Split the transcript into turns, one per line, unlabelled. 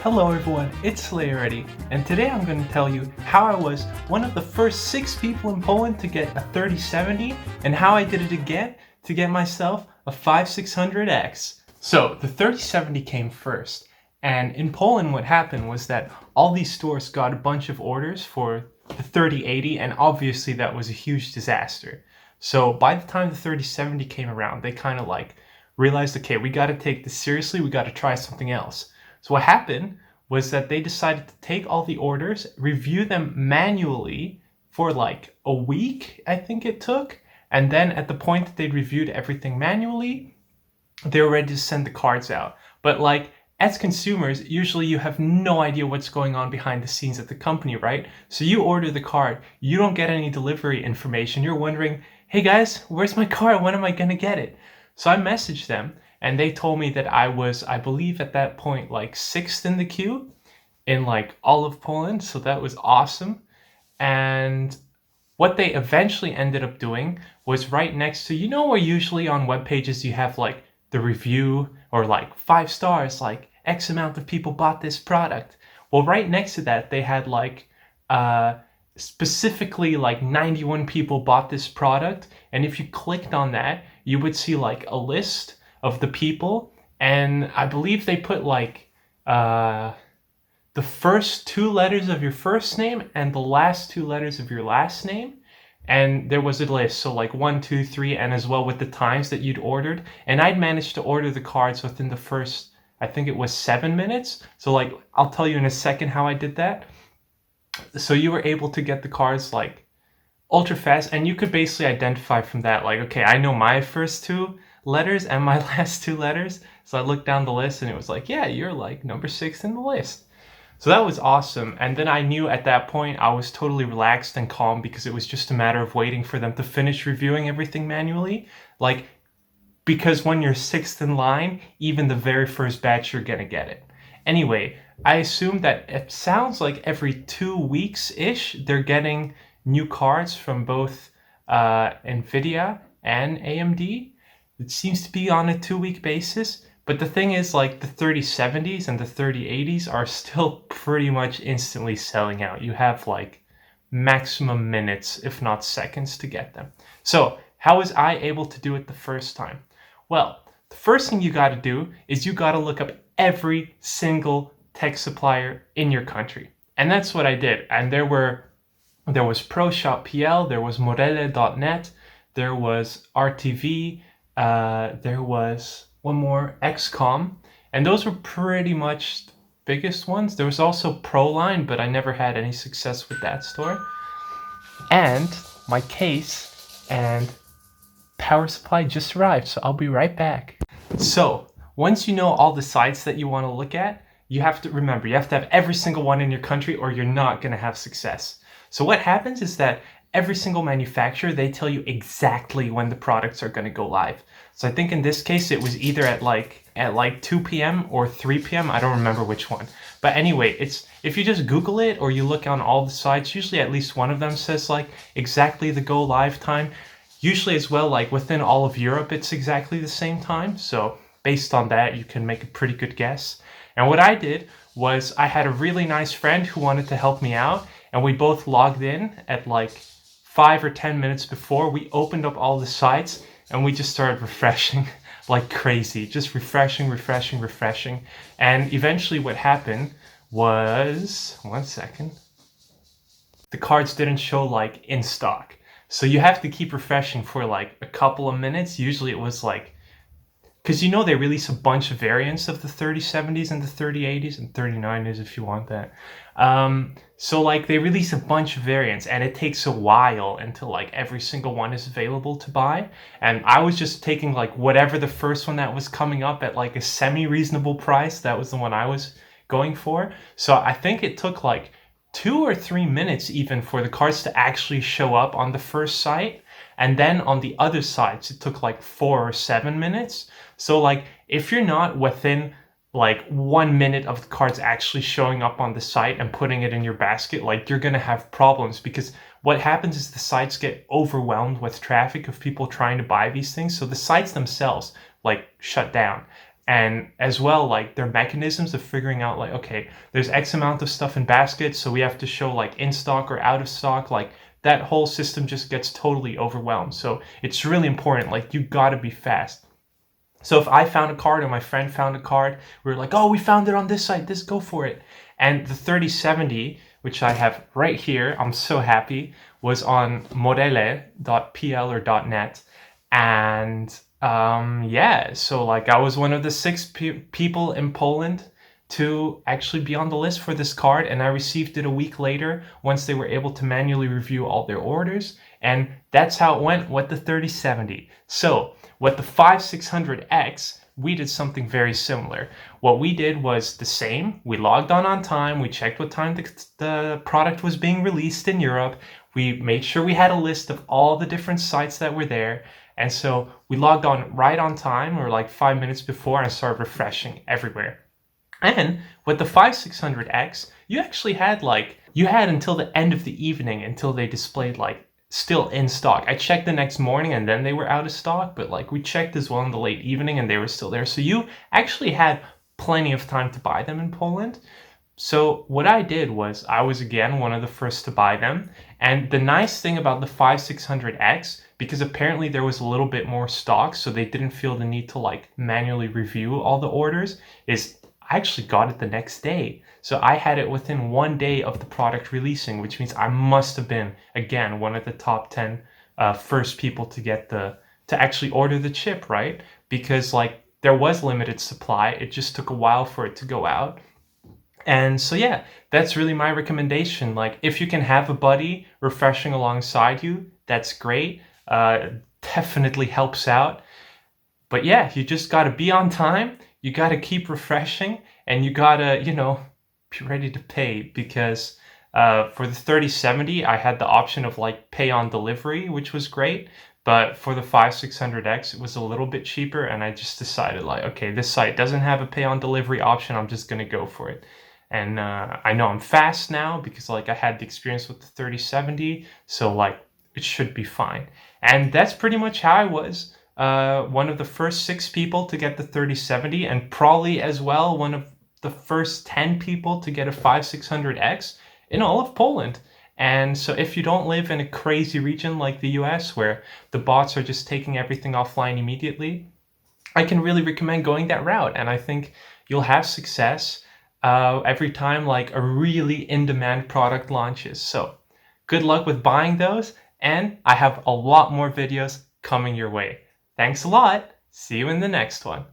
Hello everyone, it's Slayer Eddie, and today I'm going to tell you how I was one of the first 6 people in Poland to get a 3070 and how I did it again to get myself a 5600X. So the 3070 came first, and in Poland what happened was that all these stores got a bunch of orders for the 3080, and obviously that was a huge disaster. So by the time the 3070 came around, they kind of realized, okay, we got to take this seriously, we got to try something else. So what happened was that they decided to take all the orders, review them manually for a week, I think it took. And then at the point that they'd reviewed everything manually, they were ready to send the cards out. But as consumers, usually you have no idea what's going on behind the scenes at the company, right? So you order the card, you don't get any delivery information. You're wondering, hey guys, where's my card? When am I gonna get it? So I messaged them, and they told me that I was, I believe at that point, 6th in the queue in all of Poland. So that was awesome. And what they eventually ended up doing was right next to, where usually on web pages you have the review or 5 stars, X amount of people bought this product. Well, right next to that, they had specifically 91 people bought this product. And if you clicked on that, you would see a list of the people, and I believe they put the first 2 letters of your first name and the last 2 letters of your last name, and there was a list, so 1, 2, 3, and as well with the times that you'd ordered. And I'd managed to order the cards within the first, I think it was 7 minutes. So I'll tell you in a second how I did that. So you were able to get the cards ultra fast, and you could basically identify from that okay, I know my first 2 letters and my last 2 letters. So I looked down the list and it was yeah, you're number 6 in the list. So that was awesome. And then I knew at that point I was totally relaxed and calm, because it was just a matter of waiting for them to finish reviewing everything manually. Because when you're 6th in line, even the very first batch, you're gonna get it. Anyway, I assume that it sounds like every 2 weeks-ish, they're getting new cards from both NVIDIA and AMD. It seems to be on a 2-week basis. But the thing is, the 3070s and the 3080s are still pretty much instantly selling out. You have maximum minutes, if not seconds, to get them. So how was I able to do it the first time? Well, the first thing you got to do is you got to look up every single tech supplier in your country. And that's what I did. And there was ProShopPL, there was Morele.net, there was RTV, there was one more, XCOM, and those were pretty much the biggest ones. There was also Proline, but I never had any success with that store. And my case and power supply just arrived, so I'll be right back. So once you know all the sites that you want to look at, you have to remember, you have to have every single one in your country or you're not going to have success. So what happens is that every single manufacturer, they tell you exactly when the products are going to go live. So I think in this case, it was either at 2 p.m. or 3 p.m. I don't remember which one. But anyway, if you just Google it or you look on all the sites, usually at least one of them says exactly the go live time. Usually as well, within all of Europe, it's exactly the same time. So based on that, you can make a pretty good guess. And what I did was I had a really nice friend who wanted to help me out, and we both logged in at 5 or 10 minutes before. We opened up all the sites and we just started refreshing like crazy, just refreshing. And eventually what happened was, one second, the cards didn't show in stock. So you have to keep refreshing for a couple of minutes. Usually it was because they release a bunch of variants of the 3070s and the 3080s and 3090s if you want that. So they release a bunch of variants, and it takes a while until every single one is available to buy. And I was just taking whatever the first one that was coming up at a semi-reasonable price. That was the one I was going for. So I think it took 2 or 3 minutes even for the cards to actually show up on the first site. And then on the other sites, it took 4 or 7 minutes. So if you're not within 1 minute of the cards actually showing up on the site and putting it in your basket, you're going to have problems, because what happens is the sites get overwhelmed with traffic of people trying to buy these things. So the sites themselves shut down. And as well, like their mechanisms of figuring out like, okay, there's X amount of stuff in baskets, so we have to show like in stock or out of stock. Like that whole system just gets totally overwhelmed. So it's really important. Like you gotta be fast. So if I found a card or my friend found a card, we were like, oh, we found it on this site, this, go for it. And the 3070, which I have right here, I'm so happy, was on modele.pl or .net. And yeah, so like I was one of the 6 people in Poland to actually be on the list for this card, and I received it a week later once they were able to manually review all their orders. And that's how it went with the 3070. So with the 5600X, we did something very similar. What we did was the same. We logged on time. We checked what time the product was being released in Europe. We made sure we had a list of all the different sites that were there. And so we logged on right on time, or like 5 minutes before, and started refreshing everywhere. And with the 5600X, you actually had you had until the end of the evening until they displayed like still in stock. I checked the next morning and then they were out of stock, but like we checked as well in the late evening and they were still there. So you actually had plenty of time to buy them in Poland. So what I did was I was again one of the first to buy them. And the nice thing about the 5600X, because apparently there was a little bit more stock, so they didn't feel the need to like manually review all the orders, is I actually got it the next day. So I had it within 1 day of the product releasing, which means I must have been, again, one of the top 10 first people to get to actually order the chip, right? Because like there was limited supply. It just took a while for it to go out. And so yeah, that's really my recommendation. Like if you can have a buddy refreshing alongside you, that's great. Definitely helps out. But yeah, you just got to be on time. You got to keep refreshing, and you got to, be ready to pay, because for the 3070, I had the option of like pay on delivery, which was great. But for the 5600X, it was a little bit cheaper, and I just decided like, okay, this site doesn't have a pay on delivery option. I'm just going to go for it. And I know I'm fast now because like I had the experience with the 3070, so like it should be fine. And that's pretty much how I was. One of the first 6 people to get the 3070, and probably as well one of the first 10 people to get a 5600X in all of Poland. And so if you don't live in a crazy region like the US where the bots are just taking everything offline immediately, I can really recommend going that route. And I think you'll have success every time like a really in-demand product launches. So good luck with buying those, and I have a lot more videos coming your way. Thanks a lot. See you in the next one.